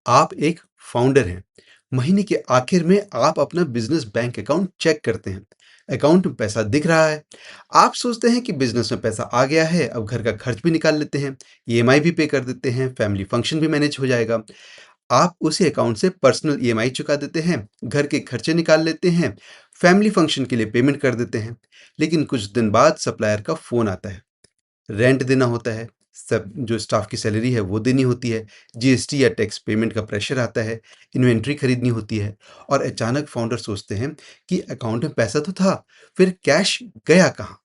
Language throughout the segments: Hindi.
आप एक फाउंडर हैं। महीने के आखिर में आप अपना बिजनेस बैंक अकाउंट चेक करते हैं। अकाउंट में पैसा दिख रहा है। आप सोचते हैं कि बिजनेस में पैसा आ गया है, अब घर का खर्च भी निकाल लेते हैं, ईएमआई भी पे कर देते हैं, फैमिली फंक्शन भी मैनेज हो जाएगा। आप उसी अकाउंट से पर्सनल ईएमआई चुका देते हैं, घर के खर्चे निकाल लेते हैं, फैमिली फंक्शन के लिए पेमेंट कर देते हैं। लेकिन कुछ दिन बाद सप्लायर का फ़ोन आता है, रेंट देना होता है, सब जो स्टाफ की सैलरी है वो देनी होती है, जीएसटी या टैक्स पेमेंट का प्रेशर आता है, इन्वेंट्री खरीदनी होती है और अचानक फाउंडर सोचते हैं कि अकाउंट में पैसा तो था, फिर कैश गया कहाँ?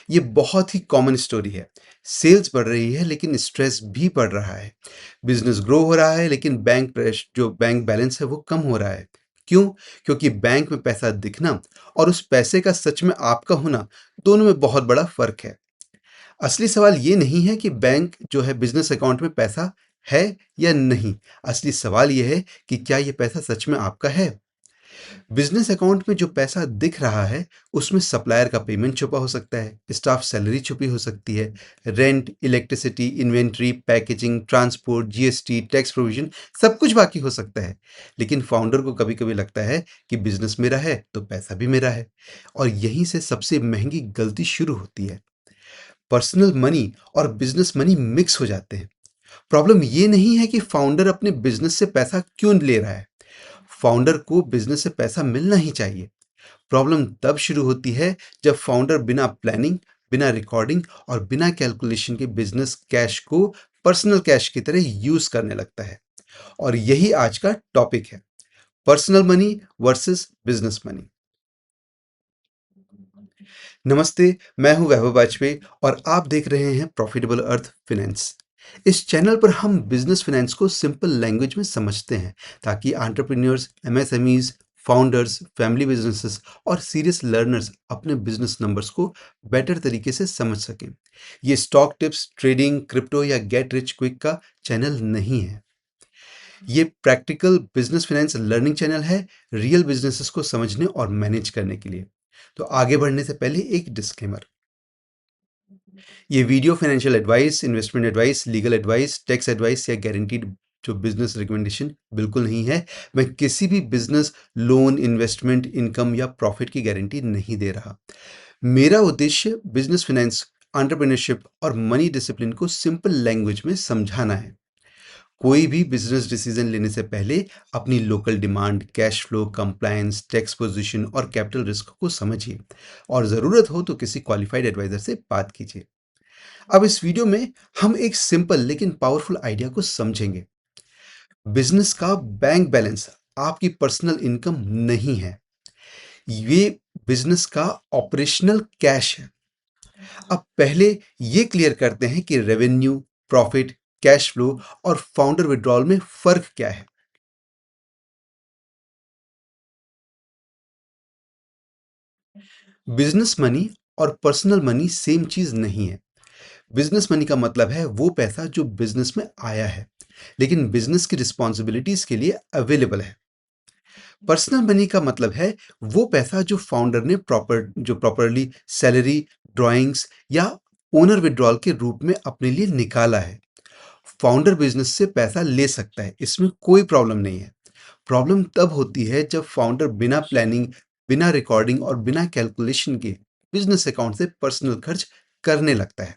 ये बहुत ही कॉमन स्टोरी है। सेल्स बढ़ रही है लेकिन स्ट्रेस भी बढ़ रहा है। बिजनेस ग्रो हो रहा है लेकिन बैंक बैलेंस है वो कम हो रहा है। क्यों? क्योंकि बैंक में पैसा दिखना और उस पैसे का सच में आपका होना, दोनों में बहुत बड़ा फर्क है। असली सवाल ये नहीं है कि बैंक जो है बिजनेस अकाउंट में पैसा है या नहीं। असली सवाल ये है कि क्या ये पैसा सच में आपका है। बिजनेस अकाउंट में जो पैसा दिख रहा है उसमें सप्लायर का पेमेंट छुपा हो सकता है, स्टाफ सैलरी छुपी हो सकती है, rent, electricity, inventory, packaging, transport, GST, tax provision, सब कुछ बाकी हो सकता है। लेकिन फाउंडर को कभी कभी लगता है कि बिजनेस मेरा है तो पैसा भी मेरा है, और यहीं से सबसे महंगी गलती शुरू होती है। पर्सनल मनी और बिजनेस मनी मिक्स हो जाते हैं। प्रॉब्लम ये नहीं है कि फाउंडर अपने बिजनेस से पैसा क्यों ले रहा है। फाउंडर को बिजनेस से पैसा मिलना ही चाहिए। प्रॉब्लम तब शुरू होती है जब फाउंडर बिना प्लानिंग, बिना रिकॉर्डिंग और बिना कैलकुलेशन के बिजनेस कैश को पर्सनल कैश की तरह यूज करने लगता है। और यही आज का टॉपिक है, personal money versus business money. नमस्ते, मैं हूं वैभव वाजपेयी और आप देख रहे हैं प्रॉफिटेबल अर्थ फाइनेंस। इस चैनल पर हम बिजनेस फाइनेंस को सिंपल लैंग्वेज में समझते हैं ताकि entrepreneurs, MSMEs, founders, family businesses और सीरियस लर्नर्स अपने बिजनेस नंबर्स को बेटर तरीके से समझ सकें। ये स्टॉक टिप्स, ट्रेडिंग, क्रिप्टो या गेट रिच क्विक का चैनल नहीं है। ये practical business finance learning channel है, रियल बिजनेसेस को समझने और मैनेज करने के लिए। तो आगे बढ़ने से पहले एक डिस्क्लेमर। ये video financial advice, investment advice, legal advice, tax advice या गारंटीड जो बिजनेस रिकमेंडेशन बिल्कुल नहीं है। मैं किसी भी बिजनेस, लोन, इन्वेस्टमेंट, इनकम या प्रॉफिट की गारंटी नहीं दे रहा। मेरा उद्देश्य बिजनेस फाइनेंस, एंटरप्रेन्योरशिप और मनी डिसिप्लिन को सिंपल लैंग्वेज में समझाना है। कोई भी बिजनेस डिसीजन लेने से पहले अपनी local demand, cash flow, compliance, tax position और कैपिटल रिस्क को समझिए और ज़रूरत हो तो किसी क्वालिफाइड एडवाइजर से बात कीजिए। अब इस वीडियो में हम एक सिंपल लेकिन पावरफुल आइडिया को समझेंगे। बिजनेस का बैंक बैलेंस आपकी पर्सनल इनकम नहीं है, ये बिजनेस का ऑपरेशनल कैश है। अब पहले ये क्लियर करते हैं कि रेवेन्यू, प्रॉफिट, कैश फ्लो और फाउंडर विड्रॉल में फर्क क्या है। बिजनेस मनी और पर्सनल मनी सेम चीज नहीं है। बिजनेस मनी का मतलब है वो पैसा जो बिजनेस में आया है, लेकिन बिजनेस की रिस्पॉन्सिबिलिटीज के लिए अवेलेबल है। पर्सनल मनी का मतलब है वो पैसा जो फाउंडर ने प्रॉपरली सैलरी, ड्राइंग्स या ओनर विड्रॉल के रूप में अपने लिए निकाला है। फाउंडर बिजनेस से पैसा ले सकता है, इसमें कोई प्रॉब्लम नहीं है। प्रॉब्लम तब होती है जब फाउंडर बिना प्लानिंग, बिना रिकॉर्डिंग और बिना कैलकुलेशन के बिजनेस अकाउंट से पर्सनल खर्च करने लगता है।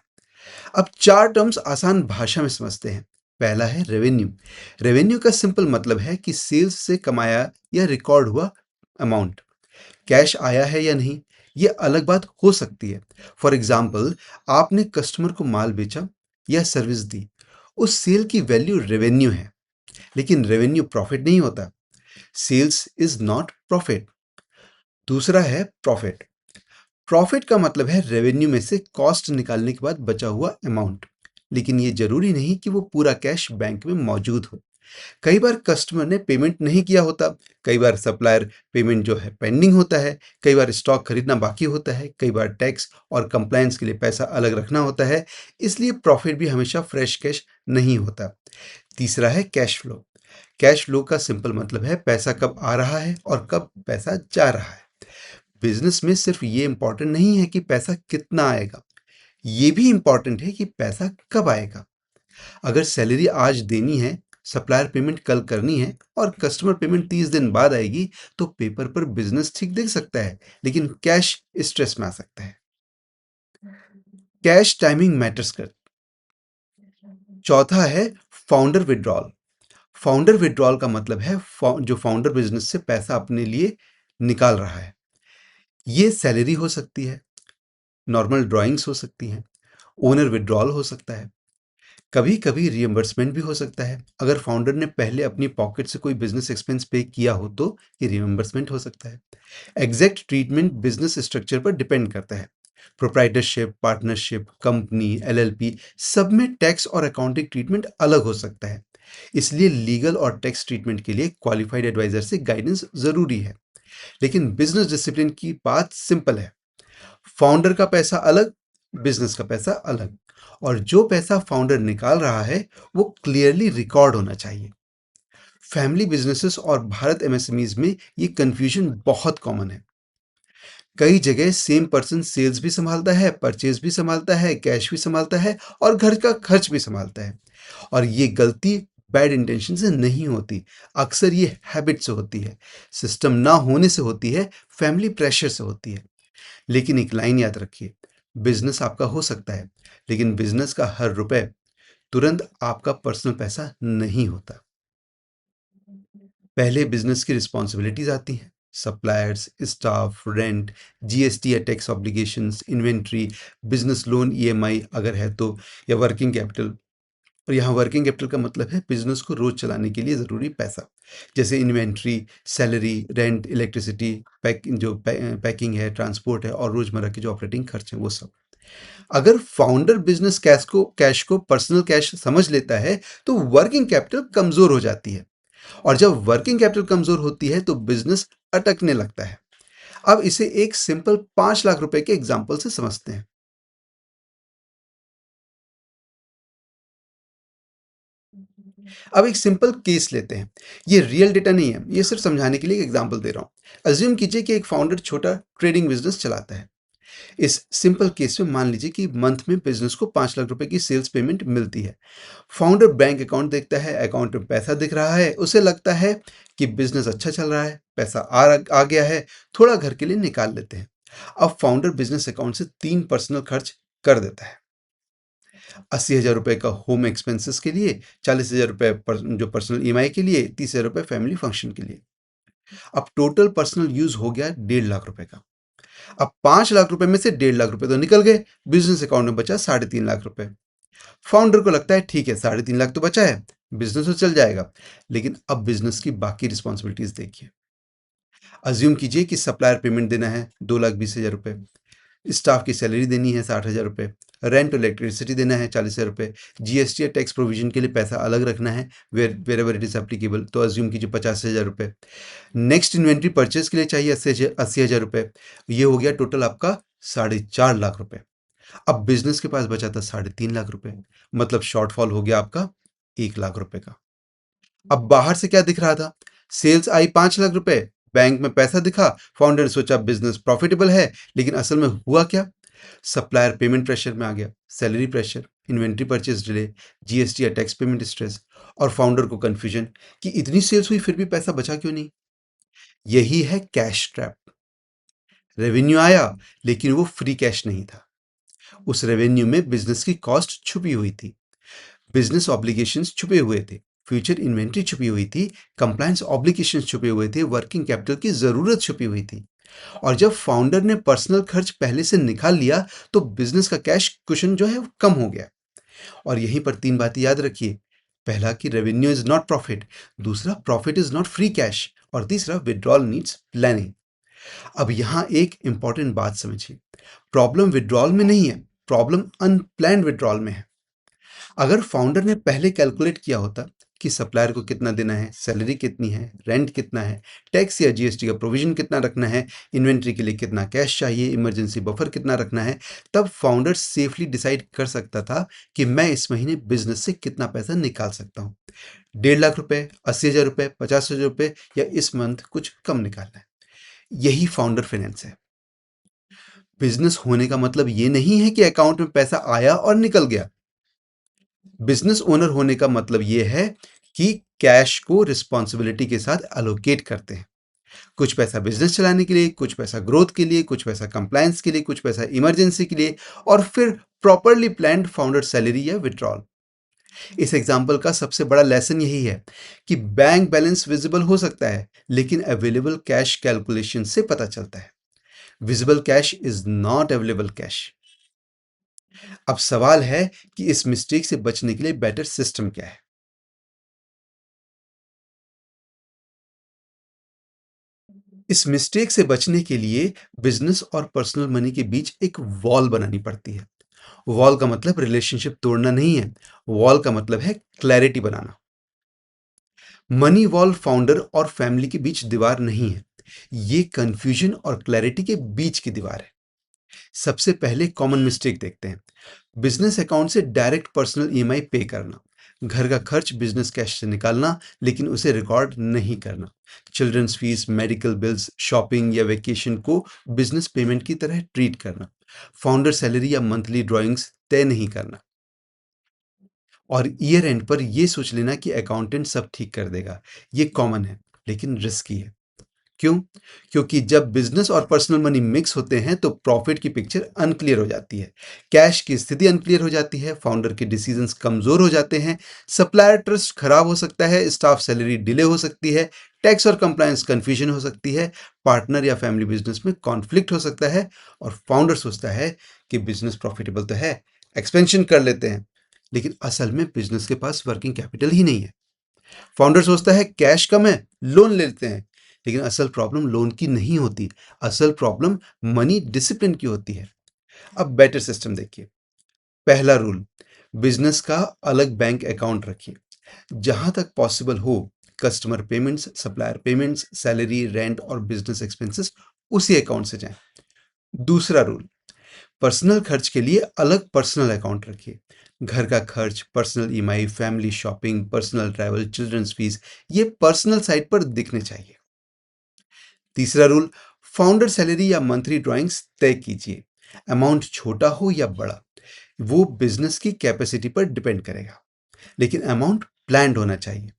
अब चार टर्म्स आसान भाषा में समझते हैं। पहला है रेवेन्यू। रेवेन्यू का सिंपल मतलब है कि सेल्स से कमाया या रिकॉर्ड हुआ अमाउंट। कैश आया है या नहीं, ये अलग बात हो सकती है। फॉर एग्जाम्पल, आपने कस्टमर को माल बेचा या सर्विस दी, उस सेल की वैल्यू रेवेन्यू है। लेकिन रेवेन्यू प्रॉफिट नहीं होता। Sales is not profit. दूसरा है प्रॉफिट। प्रॉफिट का मतलब है रेवेन्यू में से कॉस्ट निकालने के बाद बचा हुआ अमाउंट। लेकिन ये जरूरी नहीं कि वो पूरा कैश बैंक में मौजूद हो। कई बार कस्टमर ने पेमेंट नहीं किया होता, कई बार सप्लायर पेमेंट जो है पेंडिंग होता है, कई बार स्टॉक खरीदना बाकी होता है, कई बार टैक्स और कंप्लायंस के लिए पैसा अलग रखना होता है। इसलिए प्रॉफिट भी हमेशा फ्रेश कैश नहीं होता। तीसरा है कैश फ्लो। कैश फ्लो का सिंपल मतलब है पैसा कब आ रहा है और कब पैसा जा रहा है। बिजनेस में सिर्फ ये इंपॉर्टेंट नहीं है कि पैसा कितना आएगा, ये भी इंपॉर्टेंट है कि पैसा कब आएगा। अगर सैलरी आज देनी है सप्लायर पेमेंट कल करनी है और कस्टमर पेमेंट 30 दिन बाद आएगी, तो पेपर पर बिजनेस ठीक दिख सकता है, लेकिन कैश स्ट्रेस में आ सकता है। कैश टाइमिंग मैटर्स कर। चौथा है फाउंडर विड्रॉल। फाउंडर विड्रॉल का मतलब है जो फाउंडर बिजनेस से पैसा अपने लिए निकाल रहा है। ये सैलरी हो सकती है, नॉर्मल ड्राइंग्स हो सकती हैं, ओनर विड्रॉल हो सकता है, कभी कभी रियम्बर्समेंट भी हो सकता है। अगर फाउंडर ने पहले अपनी पॉकेट से कोई बिजनेस एक्सपेंस पे किया हो तो ये रियम्बर्समेंट हो सकता है। एग्जैक्ट ट्रीटमेंट बिजनेस स्ट्रक्चर पर डिपेंड करता है। प्रोप्राइटरशिप, पार्टनरशिप, कंपनी, एलएलपी, सब में टैक्स और अकाउंटिंग ट्रीटमेंट अलग हो सकता है। इसलिए लीगल और टैक्स ट्रीटमेंट के लिए क्वालिफाइड एडवाइजर से गाइडेंस जरूरी है। लेकिन बिजनेस डिसिप्लिन की बात सिंपल है। फाउंडर का पैसा अलग, बिजनेस का पैसा अलग, और जो पैसा फाउंडर निकाल रहा है वो क्लियरली रिकॉर्ड होना चाहिए। फैमिली बिजनेसेस और भारत एमएसएमईज में ये कंफ्यूजन बहुत कॉमन है। कई जगह सेम पर्सन सेल्स भी संभालता है, परचेज भी संभालता है, कैश भी संभालता है और घर का खर्च भी संभालता है। और ये गलती बैड इंटेंशन से नहीं होती, अक्सर ये हैबिट से होती है, सिस्टम ना होने से होती है, फैमिली प्रेशर से होती है। लेकिन एक लाइन याद रखिए, बिजनेस आपका हो सकता है, लेकिन बिजनेस का हर रुपए तुरंत आपका पर्सनल पैसा नहीं होता। पहले बिजनेस की रिस्पॉन्सिबिलिटीज आती हैं, सप्लायर्स, स्टाफ, रेंट, जीएसटी या tax obligations, inventory, business loan EMI अगर है तो, या वर्किंग कैपिटल। और यहाँ वर्किंग कैपिटल का मतलब है बिजनेस को रोज चलाने के लिए जरूरी पैसा, जैसे inventory, salary, rent, electricity, packing है, ट्रांसपोर्ट है और रोजमर्रा के जो ऑपरेटिंग खर्च है वो सब। अगर फाउंडर बिजनेस कैश को पर्सनल कैश समझ लेता है तो वर्किंग कैपिटल कमजोर हो जाती है, और जब वर्किंग कैपिटल कमजोर होती है तो बिजनेस अटकने लगता है। अब इसे एक सिंपल 5 लाख रुपए के एग्जाम्पल से समझते हैं। अब एक सिंपल केस लेते हैं। ये रियल डेटा नहीं है, ये सिर्फ समझाने के लिए एक एग्जांपल दे रहा हूं। अज्यूम कीजिए कि एक फाउंडर छोटा ट्रेडिंग बिजनेस चलाता है। इस सिंपल केस में मान लीजिए कि मंथ में बिजनेस को 5 लाख रुपए की सेल्स पेमेंट मिलती है। फाउंडर बैंक अकाउंट देखता है, अकाउंट में पैसा दिख रहा है, उसे लगता है कि बिजनेस अच्छा चल रहा है, पैसा आ गया है, थोड़ा घर के लिए निकाल लेते हैं। अब फाउंडर बिजनेस अकाउंट से 3 पर्सनल खर्च कर देता है। 80,000 रुपए का होम एक्सपेंसेस के लिए, 40,000 रुपए जो पर्सनल ईएमआई के लिए, 30,000 रुपए फैमिली फंक्शन के लिए। अब टोटल पर्सनल यूज हो गया 1.5 लाख रुपए का। अब 5 लाख रुपए में से 1.5 लाख रुपए तो निकल गए, बिजनेस अकाउंट में बचा 3.5 लाख रुपए। फाउंडर को लगता है ठीक है, 3.5 लाख तो बचा है, बिजनेस तो चल जाएगा। लेकिन अब बिजनेस की बाकी रिस्पॉन्सिबिलिटीज देखिए। अज्यूम कीजिए कि सप्लायर पेमेंट देना है 2,20,000 रुपए, स्टाफ की सैलरी देनी है 60,000 रुपए, रेंट और इलेक्ट्रिसिटी देना है 40,000 रुपए, जीएसटी या टैक्स प्रोविजन के लिए पैसा अलग रखना है wherever it is applicable, तो अज्यूम कीजिए 50,000 रुपए। नेक्स्ट इन्वेंट्री परचेज के लिए चाहिए 80,000 रुपए। ये हो गया टोटल आपका 4.5 लाख रुपए। अब बिजनेस के पास बचा था 3.5 लाख रुपए, मतलब शॉर्टफॉल हो गया आपका 1 लाख रुपए का। अब बाहर से क्या दिख रहा था? सेल्स आई 5 लाख रुपए, बैंक में पैसा दिखा, फाउंडर ने सोचा बिजनेस प्रॉफिटेबल है, लेकिन असल में हुआ क्या? सप्लायर पेमेंट प्रेशर में आ गया, salary pressure, inventory purchase delay, GST या टैक्स पेमेंट स्ट्रेस, और फाउंडर को कंफ्यूजन कि इतनी सेल्स हुई फिर भी पैसा बचा क्यों नहीं। यही है कैश ट्रैप। रेवेन्यू आया, लेकिन वो फ्री कैश नहीं था। उस रेवेन्यू में बिजनेस की कॉस्ट छुपी हुई थी, बिजनेस ऑब्लिगेशंस छुपे हुए थे, फ्यूचर इन्वेंट्री छुपी हुई थी, कंप्लायंस ऑब्लिगेशंस छुपे हुए थे, वर्किंग कैपिटल की जरूरत छुपी हुई थी। और जब फाउंडर ने पर्सनल खर्च पहले से निकाल लिया तो बिजनेस का कैश कुशन जो है वो कम हो गया। और यहीं पर 3 बातें याद रखिए। पहला कि रेवेन्यू इज नॉट प्रॉफिट, दूसरा profit is not free cash, और तीसरा विड्रॉल नीड्स प्लानिंग। अब यहाँ एक इंपॉर्टेंट बात समझिए, प्रॉब्लम विड्रॉल में नहीं है, प्रॉब्लम अनप्लान्ड विड्रॉल में है। अगर फाउंडर ने पहले कैलकुलेट किया होता कि सप्लायर को कितना देना है, सैलरी कितनी है, रेंट कितना है, टैक्स या जीएसटी का प्रोविजन कितना रखना है, इन्वेंट्री के लिए कितना कैश चाहिए, इमरजेंसी बफर कितना रखना है, तब फाउंडर सेफली डिसाइड कर सकता था कि मैं इस महीने बिजनेस से कितना पैसा निकाल सकता हूँ। 1.5 लाख रुपए, 80,000 रुपए, 50,000 रुपए, या इस मंथ कुछ कम निकालना है। यही फाउंडर फाइनेंस है। बिजनेस होने का मतलब ये नहीं है कि अकाउंट में पैसा आया और निकल गया। बिजनेस ओनर होने का मतलब यह है कि कैश को रिस्पॉन्सिबिलिटी के साथ एलोकेट करते हैं। कुछ पैसा बिजनेस चलाने के लिए, कुछ पैसा ग्रोथ के लिए, कुछ पैसा कंप्लायंस के लिए, कुछ पैसा इमरजेंसी के लिए और फिर प्रॉपर्ली प्लान्ड फाउंडर सैलरी या विड्रॉल। इस एग्जाम्पल का सबसे बड़ा लेसन यही है कि बैंक बैलेंस विजिबल हो सकता है, लेकिन अवेलेबल कैश कैलकुलेशन से पता चलता है। Visible cash is not available cash. अब सवाल है कि इस मिस्टेक से बचने के लिए बेटर सिस्टम क्या है। इस मिस्टेक से बचने के लिए बिजनेस और पर्सनल मनी के बीच एक वॉल बनानी पड़ती है। वॉल का मतलब रिलेशनशिप तोड़ना नहीं है। वॉल का मतलब है क्लैरिटी बनाना। मनी वॉल फाउंडर और फैमिली के बीच दीवार नहीं है। ये कंफ्यूजन और क्लैरिटी के बीच की दीवार है। सबसे पहले कॉमन मिस्टेक देखते हैं। बिजनेस अकाउंट से डायरेक्ट पर्सनल ईएमआई पे करना। घर का खर्च बिजनेस कैश से निकालना लेकिन उसे रिकॉर्ड नहीं करना। Children's fees, medical bills, shopping या वेकेशन को बिजनेस पेमेंट की तरह ट्रीट करना। फाउंडर सैलरी या मंथली ड्राइंग्स तय नहीं करना। और ईयर एंड पर ये सोच लेना कि अकाउंटेंट सब ठीक कर देगा। ये कॉमन है, लेकिन रिस्की है। क्यों? क्योंकि जब बिजनेस और पर्सनल मनी मिक्स होते हैं तो प्रॉफिट की पिक्चर अनक्लियर हो जाती है। कैश की स्थिति अनक्लियर हो जाती है, फाउंडर के डिसीजंस कमजोर हो जाते हैं, सप्लायर ट्रस्ट खराब हो सकता है, स्टाफ सैलरी डिले हो सकती है, टैक्स और कंप्लायंस कंफ्यूजन हो सकती है, पार्टनर या फैमिली बिजनेस में कॉन्फ्लिक्ट हो सकता है और फाउंडर सोचता है कि बिजनेस प्रॉफिटेबल तो है, एक्सपेंशन कर लेते हैं, लेकिन असल में बिजनेस के पास वर्किंग कैपिटल ही नहीं है। फाउंडर सोचता है कैश कम है, लोन ले लेते हैं, लेकिन असल प्रॉब्लम लोन की नहीं होती। असल प्रॉब्लम मनी डिसिप्लिन की होती है। अब बेटर सिस्टम देखिए। पहला रूल, बिजनेस का अलग बैंक अकाउंट रखिए। जहां तक पॉसिबल हो, customer payments, supplier payments, salary, rent और बिजनेस एक्सपेंसेस उसी अकाउंट से जाएं। दूसरा रूल, पर्सनल खर्च के लिए अलग पर्सनल अकाउंट रखिए। घर का खर्च, personal EMI, family shopping, personal travel, children's fees, ये पर्सनल साइट पर दिखने चाहिए। तीसरा रूल, फाउंडर सैलरी या मंथली ड्राइंग्स तय कीजिए। अमाउंट छोटा हो या बड़ा, वो बिजनेस की कैपेसिटी पर डिपेंड करेगा, लेकिन अमाउंट प्लान्ड होना चाहिए।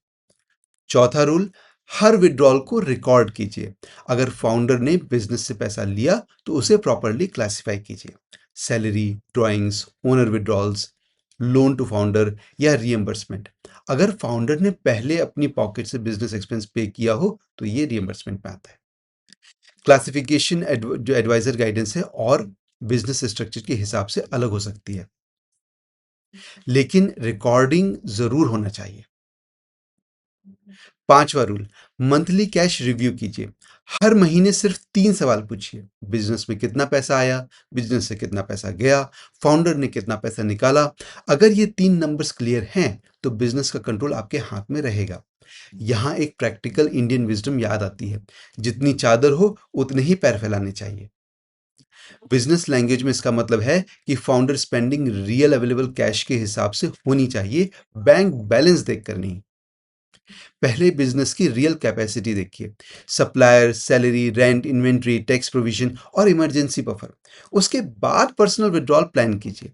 चौथा रूल, हर विड्रॉल को रिकॉर्ड कीजिए। अगर फाउंडर ने बिजनेस से पैसा लिया तो उसे प्रॉपरली क्लासिफाई कीजिए। Salary, drawings, owner withdrawals, loan to founder या रीएम्बर्समेंट। अगर फाउंडर ने पहले अपनी पॉकेट से बिजनेस एक्सपेंस पे किया हो तो ये रीएम्बर्समेंट में आता है। क्लासिफिकेशन जो एडवाइजर गाइडेंस है और बिजनेस स्ट्रक्चर के हिसाब से अलग हो सकती है, लेकिन रिकॉर्डिंग जरूर होना चाहिए। पांचवा रूल, मंथली कैश रिव्यू कीजिए। हर महीने सिर्फ 3 सवाल पूछिए। बिजनेस में कितना पैसा आया, बिजनेस से कितना पैसा गया, फाउंडर ने कितना पैसा निकाला। अगर ये 3 नंबर्स क्लियर हैं तो बिजनेस का कंट्रोल आपके हाथ में रहेगा। यहाँ एक प्रैक्टिकल इंडियन विजडम याद आती है, जितनी चादर हो उतने ही पैर फैलाने चाहिए। बिजनेस लैंग्वेज में इसका मतलब है कि founder spending real available cash के हिसाब से होनी चाहिए, बैंक बैलेंस देखकर नहीं। पहले बिजनेस की रियल कैपेसिटी देखिए। Supplier, salary, rent, inventory, tax provision और इमरजेंसी बफर। उसके बाद पर्सनल विड्रॉल प्लान कीजिए।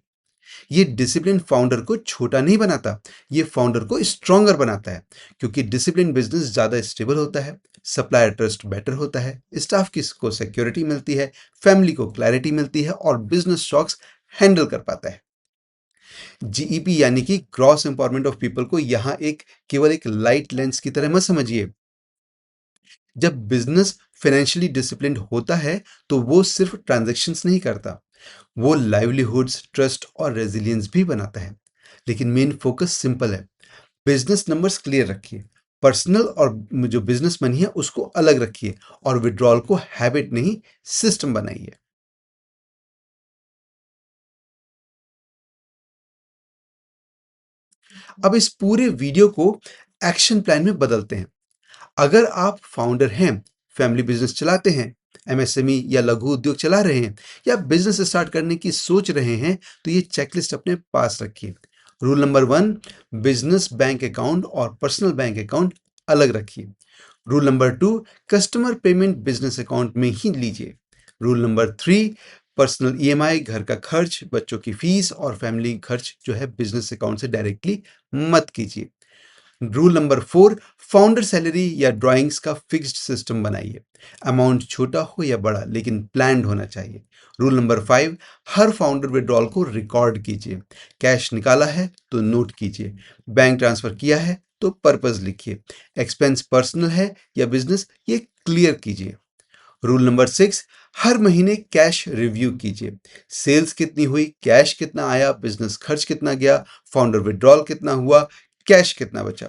ये डिसिप्लिन फाउंडर को छोटा नहीं बनाता, ये फाउंडर को स्ट्रॉन्गर बनाता है, क्योंकि डिसिप्लिन बिजनेस ज्यादा स्टेबल होता है, सप्लायर ट्रस्ट बेटर होता है, स्टाफ की को सिक्योरिटी मिलती है, फैमिली को क्लैरिटी मिलती है और बिजनेस शॉक्स हैंडल कर पाता है। जीईपी यानी कि ग्रॉस एम्पावरमेंट ऑफ पीपल को यहाँ एक केवल एक लाइट लेंस की तरह मत समझिए। जब बिजनेस फाइनेंशियली डिसिप्लिन्ड होता है तो वो सिर्फ ट्रांजैक्शंस नहीं करता, वो लाइवलीहुड्स, ट्रस्ट और रेजिलियंस भी बनाता है। लेकिन मेन फोकस सिंपल है, बिजनेस नंबर्स क्लियर रखिए, पर्सनल और जो बिजनेस मनी है उसको अलग रखिए और विड्रॉल को हैबिट नहीं सिस्टम बनाइए। अब इस पूरे वीडियो को एक्शन प्लान में बदलते हैं। अगर आप फाउंडर हैं, फैमिली बिजनेस चलाते हैं, एमएसएमई या लघु उद्योग चला रहे हैं या बिजनेस स्टार्ट करने की सोच रहे हैं तो ये चेकलिस्ट अपने पास रखिए। Rule number 1, business bank account और पर्सनल बैंक अकाउंट अलग रखिए। Rule number 2, customer payment business account में ही लीजिए। रूल नंबर 3, पर्सनल ईएमआई, घर का खर्च, बच्चों की फीस और फैमिली खर्च जो है बिजनेस अकाउंट से डायरेक्टली मत कीजिए। रूल नंबर 4, फाउंडर सैलरी या ड्राइंग्स का फिक्स्ड सिस्टम बनाइए। अमाउंट छोटा हो या बड़ा लेकिन प्लान्ड होना चाहिए। रूल नंबर 5, हर फाउंडर विड्रॉल को रिकॉर्ड कीजिए। कैश निकाला है तो नोट कीजिए, बैंक ट्रांसफर किया है तो पर्पस लिखिए, एक्सपेंस पर्सनल है या बिजनेस ये क्लियर कीजिए। रूल नंबर 6, हर महीने कैश रिव्यू कीजिए। सेल्स कितनी हुई, कैश कितना आया, बिजनेस खर्च कितना गया, फाउंडर विड्रॉल कितना हुआ, कैश कितना बचा।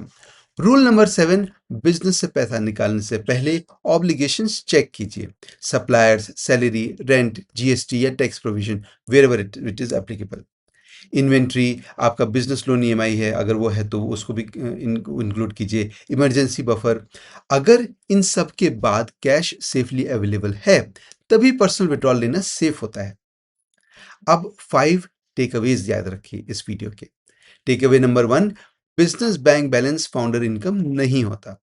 रूल नंबर 7, बिजनेस से पैसा निकालने से पहले ऑब्लिगेशंस चेक कीजिए। सप्लायर्स, सैलरी, रेंट, जीएसटी या tax provision wherever it is applicable. Inventory, आपका बिजनेस लोन ईएमआई है, अगर वो है तो उसको भी इंक्लूड कीजिए। इमरजेंसी बफर, अगर इन सब के बाद कैश सेफली अवेलेबल है तभी पर्सनल विड्रॉल लेना सेफ होता है। अब 5 टेकअवेज याद रखिए इस वीडियो के। Takeaway number 1, business bank balance founder income नहीं होता,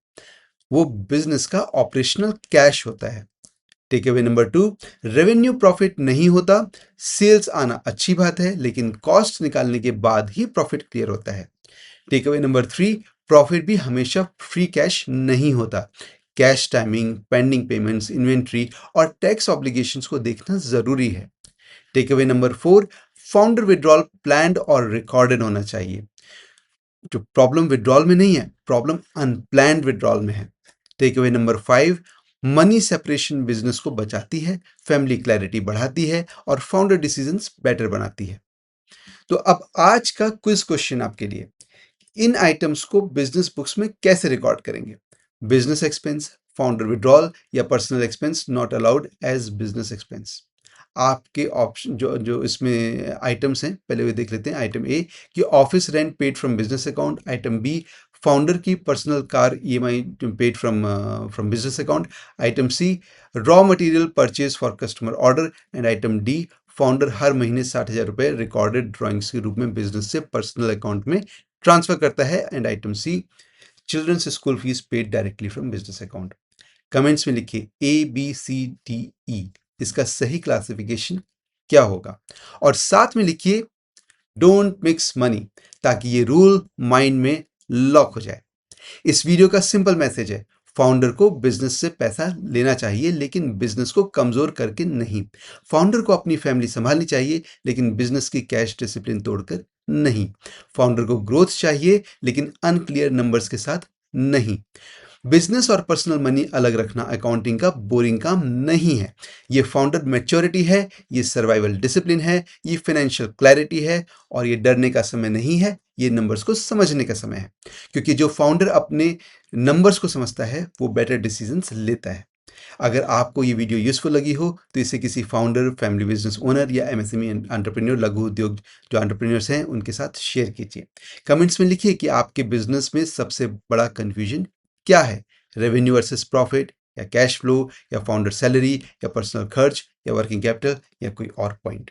वो बिजनेस का ऑपरेशनल कैश होता है। टेकअवे नंबर 2, रेवेन्यू प्रॉफिट नहीं होता, सेल्स आना अच्छी बात है लेकिन कॉस्ट निकालने के बाद ही प्रॉफिट क्लियर होता है। टेकअवे नंबर 3, प्रॉफिट भी हमेशा फ्री कैश नहीं होता, cache timing, pending payments, inventory और टैक्स ऑब्लिगेशंस को देखना जरूरी है। Takeaway number 4, founder withdrawal planned और रिकॉर्डेड होना चाहिए। जो प्रॉब्लम विड्रॉल में नहीं है, प्रॉब्लम अनप्लैंड विड्रॉल में है। Takeaway number 5, money separation business को बचाती है, फैमिली क्लैरिटी बढ़ाती है और फाउंडर डिसीजंस बेटर बनाती है। तो अब आज का क्विज क्वेश्चन आपके लिए, इन आइटम्स को बिजनेस बुक्स में कैसे रिकॉर्ड करेंगे? बिजनेस एक्सपेंस, फाउंडर विड्रॉल या personal expense not allowed as business expense. आपके ऑप्शन जो जो इसमें आइटम्स हैं, पहले वे देख लेते हैं। आइटम ए कि office rent paid from business account. Item B, founder की personal car EMI paid from from business account. Item C, raw material purchase for customer order. And item D, founder हर महीने 60,000 रुपए रिकॉर्डेड ड्राइंग्स के रूप में बिजनेस से पर्सनल अकाउंट में ट्रांसफर करता है। And item C, children's school fees paid directly from business account. Comments में लिखिए ABCDE, इसका सही क्लासिफिकेशन क्या होगा, और साथ में लिखिए डोंट मिक्स मनी, ताकि ये रूल माइंड में लॉक हो जाए। इस वीडियो का सिंपल मैसेज है, फाउंडर को बिजनेस से पैसा लेना चाहिए लेकिन बिजनेस को कमजोर करके नहीं। फाउंडर को अपनी फैमिली संभालनी चाहिए लेकिन बिजनेस की कैश डिसिप्लिन तोड़कर नहीं। फाउंडर को ग्रोथ चाहिए लेकिन अनक्लियर नंबर्स के साथ नहीं। बिजनेस और पर्सनल मनी अलग रखना अकाउंटिंग का बोरिंग काम नहीं है, ये फाउंडर मैच्योरिटी है, ये सर्वाइवल डिसिप्लिन है, ये फाइनेंशियल क्लैरिटी है और ये डरने का समय नहीं है, ये नंबर्स को समझने का समय है। क्योंकि जो फाउंडर अपने नंबर्स को समझता है वो बेटर डिसीजंस लेता है। अगर आपको ये वीडियो यूजफुल लगी हो तो इसे किसी फाउंडर, फैमिली बिजनेस ओनर या एमएसएमई एंटरप्रेन्योर, लघु उद्योग जो एंटरप्रेन्योर्स हैं उनके साथ शेयर कीजिए। कमेंट्स में लिखिए कि आपके बिजनेस में सबसे बड़ा कंफ्यूजन क्या है, रेवेन्यू वर्सेस प्रॉफिट या कैश फ्लो या फाउंडर सैलरी या पर्सनल खर्च या वर्किंग कैपिटल या कोई और पॉइंट।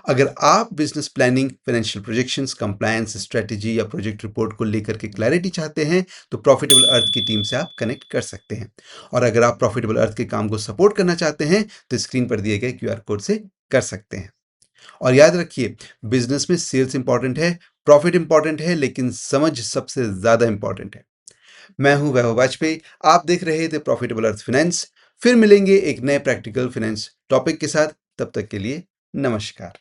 अगर आप business planning, financial projections, compliance strategy या प्रोजेक्ट रिपोर्ट को लेकर के क्लैरिटी चाहते हैं तो प्रॉफिटेबल अर्थ की टीम से आप कनेक्ट कर सकते हैं। और अगर आप प्रॉफिटेबल अर्थ के काम को सपोर्ट करना चाहते हैं तो स्क्रीन पर दिए गए क्यूआर कोड से कर सकते हैं। और याद रखिए, बिजनेस में सेल्स इंपॉर्टेंट है, प्रॉफिट इंपॉर्टेंट है, लेकिन समझ सबसे ज्यादा इंपॉर्टेंट है। मैं हूं वैभव वाजपेयी, आप देख रहे थे प्रॉफिटेबल अर्थ फाइनेंस। फिर मिलेंगे एक नए प्रैक्टिकल फाइनेंस टॉपिक के साथ, तब तक के लिए नमस्कार।